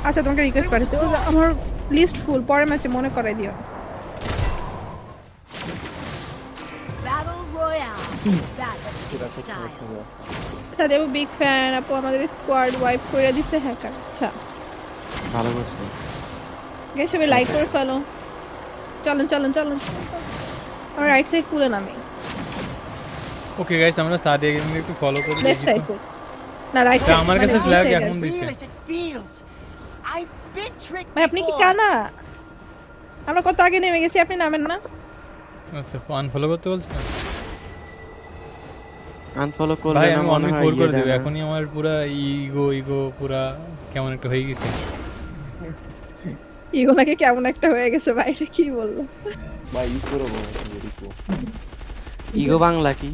আচ্ছা তোমাকে রিকোয়েস্ট পাঠিয়েছি, ও আমার লিস্ট ফুল, পরের ম্যাচে মনে করাই দিও। Battle Royale. That's style. আচ্ছা দেবো বিগ ফ্যান আপু, আমাদের স্কোয়াড ওয়াইপ করে দিছে হ্যাকার। আচ্ছা ভালো করছে। গাইস সবাই লাইক করে ফেলো, চলেন চলেন চলেন। আমার রাইট সাইড পুরো নামে, ওকে গাইস, আমরা সাদিয়া গেমিং একটু ফলো করি লেফট দেখি সাইড তো। পুরো না, রাইট সাইড। আমার কাছে ফ্ল্যাগ এখন দিছে। ভাই আপনি কি কানা? আমরা কত আগে নেমে গেছি, আপনি নামেন না? আচ্ছা আনফলো করতে বলছেন? আনফলো করলে ভাই না আমি মনে অনলি হয় 4 করে ইয়েটা দেব না। এখনই, আমার পুরা ইগো পুরা কেমন একটা হয়ে গেছে। ইগোনাকে কেমন একটা হয়ে গেছে ভাই, এটা কি বললো? ভাই ই করো বাবা, ইকো ইগো বাংলা কি?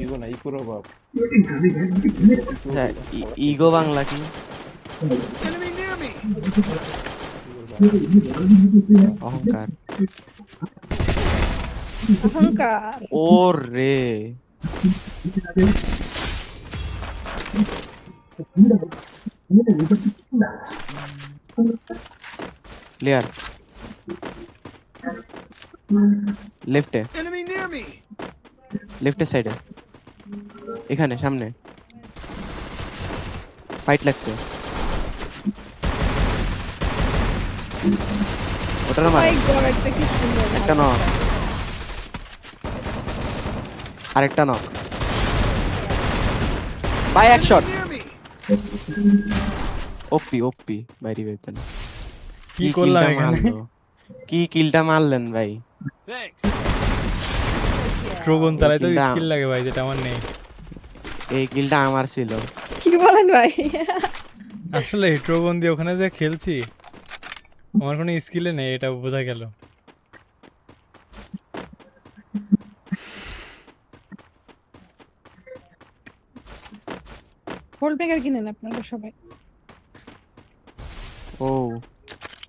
ইগো না, ই করো বাপ। হ্যাঁ, ইগো বাংলা কি? অহংকার। অহংকার। ওরে প্লেয়ার লেফটে, লেফটের সাইডে, এখানে সামনে ফাইট লাগছে। ওটার মারে মাই গড, এটা কি সুন্দর। একটা নক, আরেকটা নক। বাই এক শট। ওপি ওপি বাইরে বেতন। কি করলাম এখানে? কি কিলটা মারলেন ভাই? ট্রোগন চালাই তো কিলটা- স্কিল লাগে ভাই, যেটা আমার নেই। এই কিলটা আমার ছিল। কি বলেন ভাই? আসলে ট্রোগন দিয়ে ওখানে যে খেলছি, আমার কোনো স্কিলে নেই, এটা বোঝা গেল। হোল্ড মেকার কিনেন আপনারা সবাই। ও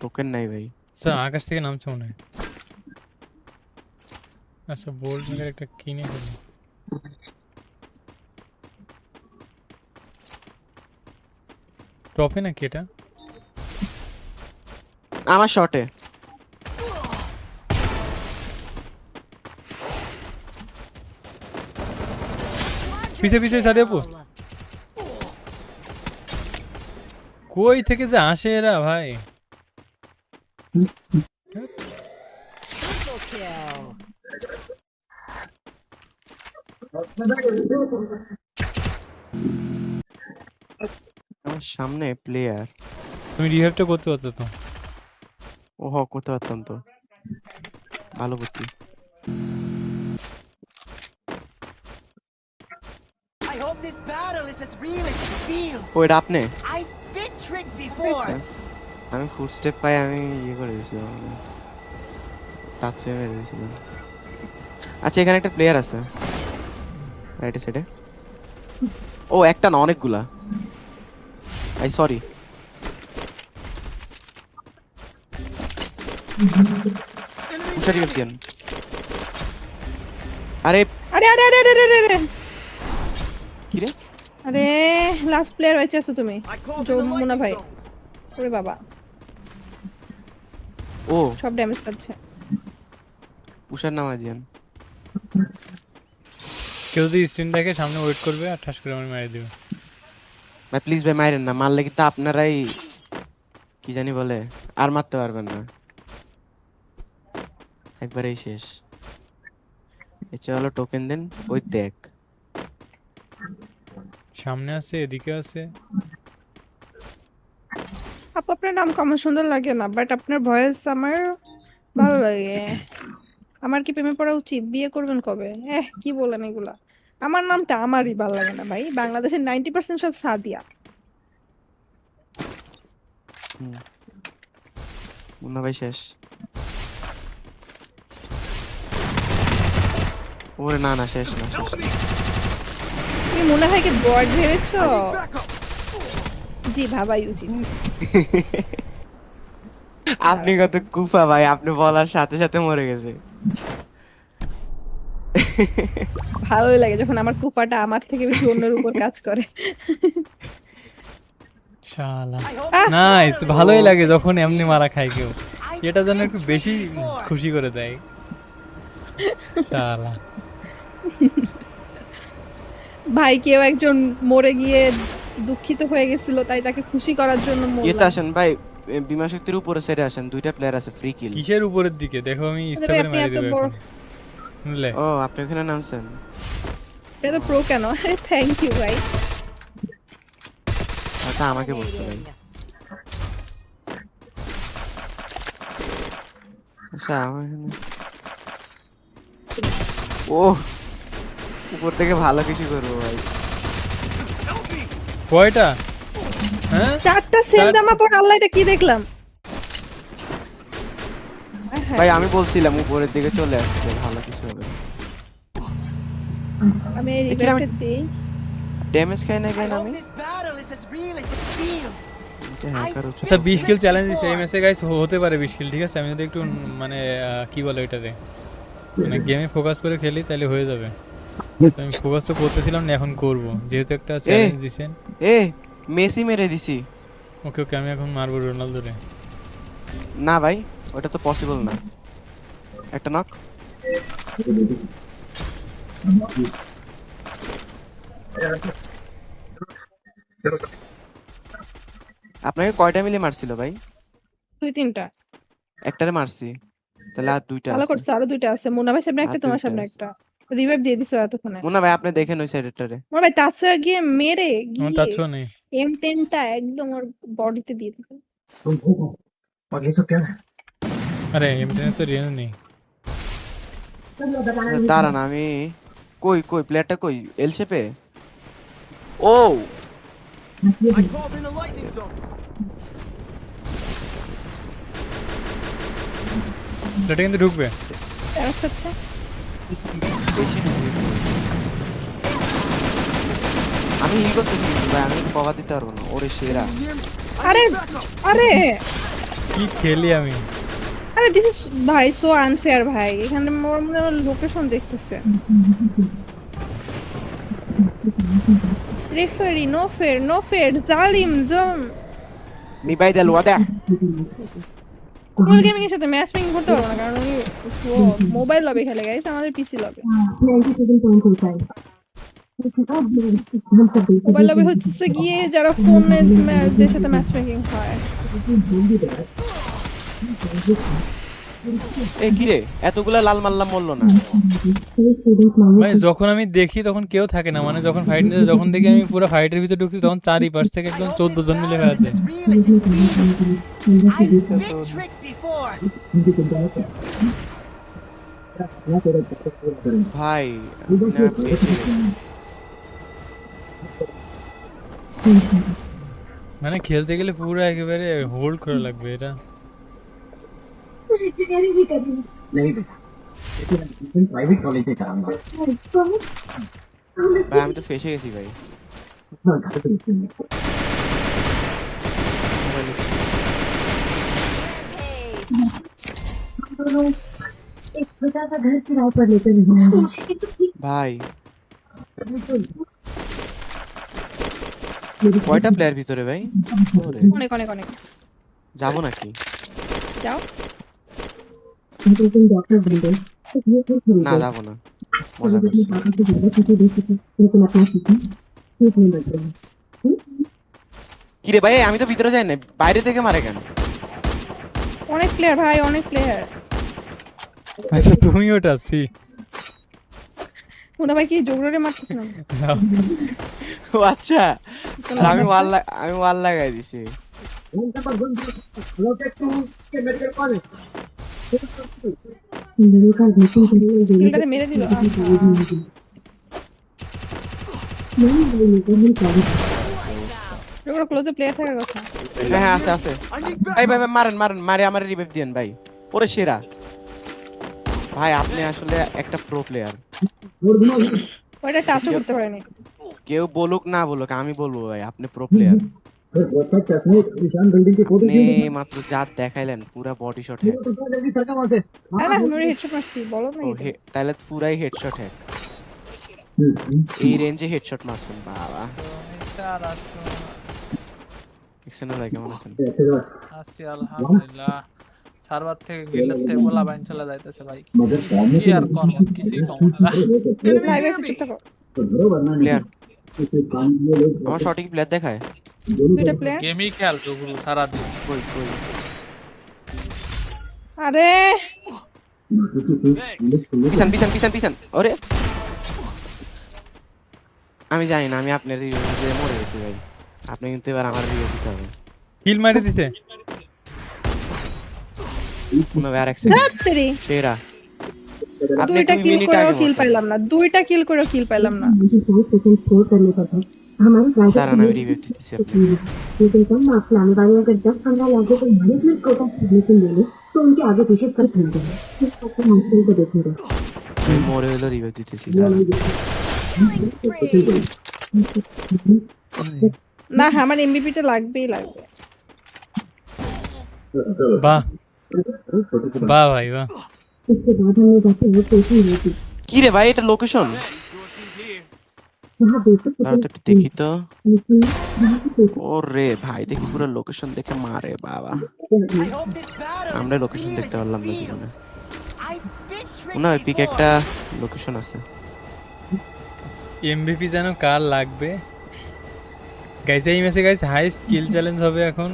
টোকেন নাই ভাই। আচ্ছা আকাশ থেকে নামছে মনে হয়। আচ্ছা বোল্ড মেকার একটা কিনে ফেলি। টপে নাকি এটা? আমার শটে পিছে পিছে সাদিয়া আপু, কই থেকে যে আসে এরা ভাই। Triple kill. আমার সামনে প্লেয়ার। তুমি রিভাইভটা করতে পারছো তো? ও করতে পারতাম তো, ভালো বুদ্ধি। I hope this battle is as real as it feels. ও এটা আপনি? I've been tricked before. আমি ফুট স্টেপ পাই, আমি ইয়ে করে দিয়েছিলাম, টাচ মেরে দিয়েছিলাম। আচ্ছা এখানে একটা প্লেয়ার আছে রাইট সাইডে। ও একটা না, অনেকগুলা। I sorry. পুশারি গেছেন। আরে আরে আরে আরে আরে আরে আরে কি রে? আরে লাস্ট প্লেয়ার হয়েছে আছো তুমি, I called in the Jamuna lightning ভাই। zone. ওরে বাবা, ও সব ড্যামেজ পাচ্ছে। পুশার নাম আজিয়ান। কেউ যদি স্ক্রিন দেখে সামনে ওয়েট করবে আর ঠাস করে আমার মেরে দিবে। ভাই প্লিজ ভাই মাইরেন না, মারলে কিন্তু আপনারাই কি জানি বলে আর মারতে পারবেন না, একবারেই শেষ। এছাড়া হলো টোকেন দেন, ওই দেখ সামনে আছে, এদিকে আছে। আপু আপনার নাম কেমন সুন্দর লাগে না, বাট আপনার ভয়েস আমার ভালো লাগে। আমার কি প্রেমে পড়া উচিত? বিয়ে করবেন কবে? কি বলেন এগুলা? আমার নামটা আমারই ভালো লাগে না ভাই, বাংলাদেশের 90% সব সাদিয়া। মুন্না ভাই শেষ। ওরে না না শেষ না, শেষ না। তুমি মনে হয় কি বর্ড ভেবেছো? জি ভাবাই উচিত। আপনি কত কুফা ভাই, আপনি বলার সাথে সাথে মরে গেছে। ভালোই লাগে যখন আমার কুপাটা আমার থেকে বেশি অন্যের উপর কাজ করে। শালা I hope Ah. this nice, battle is ভালোই লাগে ruthless যখন and এমনি মারা খায় কেউ, I've এটা যেন been একটু through বেশি this before. খুশি করে দেয়। শালা ভাই কেউ একজন মরে গিয়ে দুঃখিত হয়ে গেছিল, তাই তাকে খুশি করার জন্য ইয়েতে মরলাম। আসেন ভাই, বিমা শক্তির উপরে সাইডে আসেন, দুইটা প্লেয়ার আছে, ফ্রি কিল। কিসের উপরের দিকে দেখো, আমি ইচ্ছা ভাই করে আপনি মারি এত দেবো বড়, এখন, বুঝলে? ও আপনি ওখানে নামছেন? এটা তো প্রো কেন? আরে থ্যাংক ইউ ভাই। আচ্ছা আমাকে বলছো ভাই। আচ্ছা আমার এখানে ও উপর থেকে ভালো কিছু করবো ভাই। কয়টা? হ্যাঁ, চারটা সেম জামা পর, আল্লাহ এটা কি দেখলাম? ভাই আমি বলছিলাম উপরের দিকে চলে আসছে, ভালো কিছু হবে। আমি এই দেখি আমি- রিভাইভটা দিই। ড্যামেজ খাই না I কেন hope আমি? this battle is as real as it feels. Hacker হচ্ছে। আচ্ছা 20 কিল চ্যালেঞ্জ দিছে এই ম্যাচে গাইস, হতে পারে 20 কিল, ঠিক আছে? আমি যদি একটু মানে কি বলে এটারে, মানে গেমে ফোকাস করে খেলি তাহলে হয়ে যাবে। তো আমি ফোকাস তো করতেছিলাম না, এখন করব যেহেতু একটা চ্যালেঞ্জ দিছেন। এ মেসি মেরে দিছি। ওকে ওকে, আমি এখন মারবো রোনালদোরে। না ভাই ওটা তো পসিবল না। একটা নক। আপনাকে কয়টা মিলে মারছিল ভাই? 2-3টা। একটারে মারছি, তাহলে আর দুইটা ভালো আছে। করছো, আরো 2টা আছে। মুন্না ভাই সামনে একটা, আর তোমার 2টা সামনে আছে। একটা। রিভাইভ দিয়ে দিছো এতক্ষণে। মুন্না ভাই আপনি দেখেন ওই সাইডেরটারে। মোর ভাই তাছয়া গিয়ে মেরে আমার গিয়ে তাচ্ছ নেই। M10টা একদম ওর বডিতে দিয়ে দিল। আরে এমনি তো রেঞ্জ নেই। দাঁড়ান আমি কই কই প্লেয়ারটা কই? এল শেপে। ও I called in a lightning zone. এটা কিন্তু ঢুকবে। প্যারাস খাচ্ছে। বেশি না। আমি হিল করতেছি কিন্তু ভাই, আমি কভার দিতে পারবো না। ওরে সেরা। আরে আরে কি খেলি আমি। আরে দিস ইজ ভাই সো আনফেয়ার ভাই। এখানে মোর মনে হয় লোকেশন দেখতেছে। রেফারি নো ফেয়ার জালিম জোন। মি বাই দেল ওয়াদা। কোল গেমিং এর সাথে ম্যাচ মেকিং করতে পারবো না, কারণ উনি মোবাইল লবে খেলে গাইস, আমাদের পিসি লবে। মোবাইল লবে হচ্ছে গিয়ে যারা ফোনের সাথে ম্যাচ মেকিং হয়। এ কি রে এতগুলা লাল মাল্লা মরলো না? ভাই যখন আমি দেখি তখন কেউ থাকে না, মানে যখন ফাইট নিতে, যখন দেখি আমি পুরো ফাইটের ভিতরে ঢুকছি তখন চারিপাশ থেকে একদম 14 জন মিলে Battle ফেলাতে। is as real as it feels. I've been tricked before. ভাই আপনি আর বেঁচে গেছেন। মানে খেলতে গেলে পুরো একেবারে হোল্ড করা লাগবে এটা। प्राइवेट कॉलेज से कराऊंगा ভাই আমি তো ফেসে গেছি ভাই। एक छोटा सा घर किराए पर लेकर नहीं ভাই কয়টা প্লেয়ার ভিতরে ভাই? ওরে অনেক অনেক অনেক। যাবো নাকি? যাও। डॉक्टर बन गए না যাবো না, মজা করছি। पापा से ज्यादा चीजें दे सके लेकिन अपना सीखा ठीक नहीं बच रहा কি রে ভাই আমি তো ভিতরে যাই না, বাইরে থেকে মারে কেন? অনেক প্লেয়ার ভাই, অনেক প্লেয়ার। আচ্ছা তুমি ওটা সি মুন্না ভাই কি জোগরে মারতেছ না? ও আচ্ছা, আর আমি ওয়াল লাগাই দিছি। मेरे का लेकिन কিলটারে মেরে দিল। জোগরে ক্লোজে প্লেয়ার থাকার কথা। হ্যাঁ হ্যাঁ আছে আছে। ভাই ভাই ভাই, মারেন মারেন, মারে আমার রিভাইভ দেন ভাই। ওরে সেরা ভাই, আপনি আসলে একটা প্রো প্লেয়ার। ওইটা টাচও করতে পারেনি। কেউ বলুক না বলুক, আমি বলবো ভাই আপনি প্রো প্লেয়ার। আপনি মাত্র যা দেখাইলেন পুরা বডি শট হ্যাক। না না, আমি হেডশট মারছি, বলো না ও এটা। তাহলে পুরাই হেডশট হ্যাক। এই রেঞ্জে হেডশট মারছেন বাবা। অ্যাকশন ভাই কেমন আছেন? আছি আলহামদুলিল্লাহ। সার্ভার থেকে গিল্ডের থেকে বলা বাইন চলে যাইতেছে ভাই। কি আর কম কিছুই কম না। লাইভে এসে চুপ থাকো। প্লেয়ার আমার শর্টে কি প্লেয়ার দেখায়? দুইটা প্লেয়ার। গেমই খেল জগুরু সারা দিন। কই কই আরে পিছন পিছন পিছন পিছন ওরে আমি জানি না আমি আপনার রিভিউতে মরে গেছি ভাই আপনি কিন্তু এবার আমার রিভিউ দিতে হবে কিল মারি দিছে কোনো আর এক সেকেন্ড তেরি সেরা আপনি দুইটা 2 কিল মিনিট করেও আগে কিল পাইলাম না, দুইটা কিল করেও কিল পাইলাম না। मुझे 5 सेकंड स्कोर करने का था। हमारे দাঁড়ান আমি রিভিউ দিতেছি আপনি लेकिन कम मार्क्स लाने वाले अगर 10-15 लोगों को मैनेजमेंट कोटा सबमिशन देंगे तो उनके आगे पीछे सब मिल जाएंगे। इस सबको मार्क्स को देखेंगे। আমি মরে হলো রিভিউ দিতেছি দাঁড়ান। Killing spree. না আমার এমবিপিটা লাগবেই লাগবে। বাহ বাহ ভাই বাহ इसके बाद हमने जाके वो स्टेशन ली थी। কি রে ভাই এটা লোকেশন वहाँ बेसिक দাঁড়া তো একটু দেখি তো लेकिन वहाँ की बेसिक ওরে ভাই দেখি পুরো লোকেশন দেখে মারে বাবা I hope this battle আমরা is লোকেশন real দেখতে as পারলাম না it জীবনে feels. I've been tricked না পিক before. একটা লোকেশন আছে এমভিপি যেন কার লাগবে গাইস এই ম্যাচে গাইস হাইস্ট কিল চ্যালেঞ্জ হবে এখন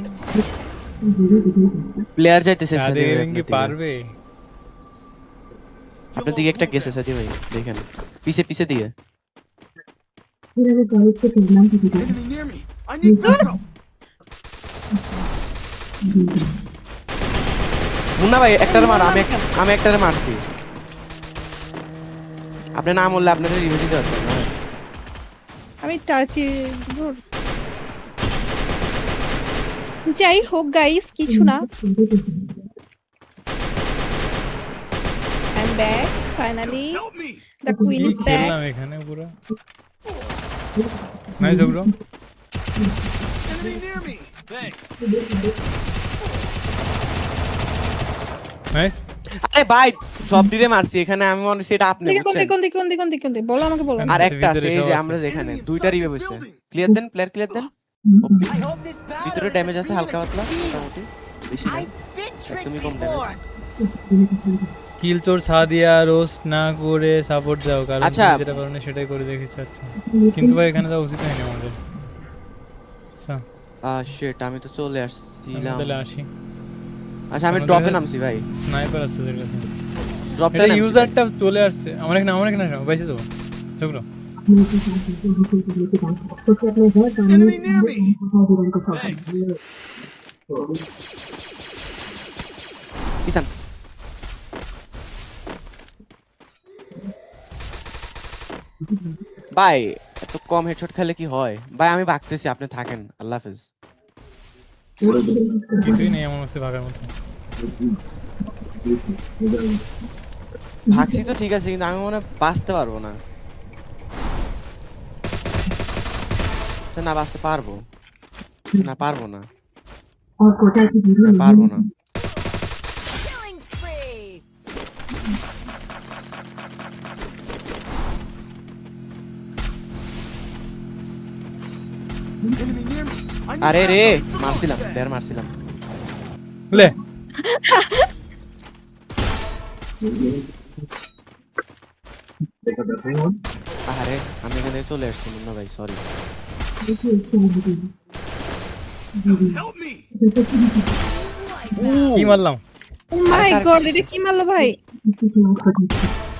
প্লেয়ার যাইতেছে সাদে সাথে গেমিং কি পারবে আপনার দিকে একটা গেছে সাথে ভাই দেখেন পিছে পিছে দিকে फिर हमें कॉलेज से प्रोग्राम की थी। Enemy near me. I need backup. Munna ভাই একটারে মার আমি একটারে মারছি আপনি না বললে আপনাদের রিভিউ দিতে পারতেন না আমি টাচি দূর। যাই হোক গাইস কিছু না, I am back finally, the queen is back. খেললাম এখানে পুরো nice bro Enemy near me. Nice আরে ভাই সব দিকে মারছি এখানে আমি মনে সেটা আপনি দেখে কোন বুঝছেন দিকে কোন দিকে কোন দিকে কোন দিকে কোন দিকে বলো আমাকে বলো। আর একটা আছে ভিতরে এই সব যে আছে। আমরা যেখানে দুইটা রিভিউ হইছে clear then player clear then I hope this battle ভিতরে is ড্যামেজ as আছে real হালকা as it পাতলা feels. মোটামুটি বেশি না I've been tricked তুমি কম before. কিল চোর সাদিয়া রোস্ট না করে সাপোর্ট যাও কারণ আচ্ছা। তুমি যেটা পারো না সেটাই করে দেখিস আচ্ছা কিন্তু ভাই এখানে যাওয়া উচিত হয়নি আমাদের আচ্ছা শিট আমি তো চলে আমি আসছিলাম তাহলে আসি আচ্ছা আমি আমাদের ড্রপে কাছে নামছি ভাই স্নাইপার আছে ওদের কাছে ড্রপে এটা নামছি ইউজারটা চলে আসছে আমার এখানে বাইসে দেবো চক্র क्योंकि अपने घर का Enemy near me. जीवन को सौंपा है। পিছন ভাই এত কম হেডশট খেলে কি হয় ভাই আমি ভাগতেছি আপনি থাকেন আল্লাহ হাফেজ কিছুই নেই এমন হচ্ছে ভাগার মতো ভাগছি তো ঠিক আছে কিন্তু আমি মনে হয় বাঁচতে পারবো না না বাঁচতে পারবো না পারবো না और कोटा की না পারবো না Killing spree. Enemy near me. I need আরে রে backup. মারছিলাম প্লেয়ার মারছিলাম লে আরে আমি এখানে চলে আসছি মুন্না ভাই সরি Help me. কি মারলাম ও মাই গড এটা কি মারলো ভাই?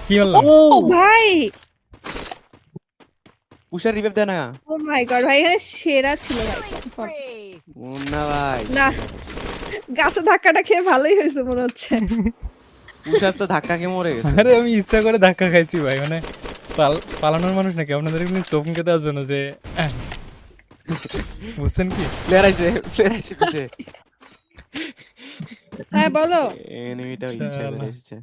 কি মারলাম ও ভাই পুষার রিভাইভ দেয় না ও মাই গড ভাই এখানে সেরা ছিল ভাই। Killing spree. মুন্না ভাই না গাছে ধাক্কাটা খেয়ে ভালোই হয়েছে মনে হচ্ছে। পুষার তো ধাক্কা খেয়ে মরে গেছে আরে আমি ইচ্ছা করে ধাক্কা খাইছি ভাই মানে পালানোর মানুষ নাকি আপনাদের এমনি চমকে দেওয়ার জন্য যে বুঝছেন কি প্লেয়ার আইছে পিছে হ্যাঁ বলো। এনিমিটা ইচ্ছা করে শালা। এসেছে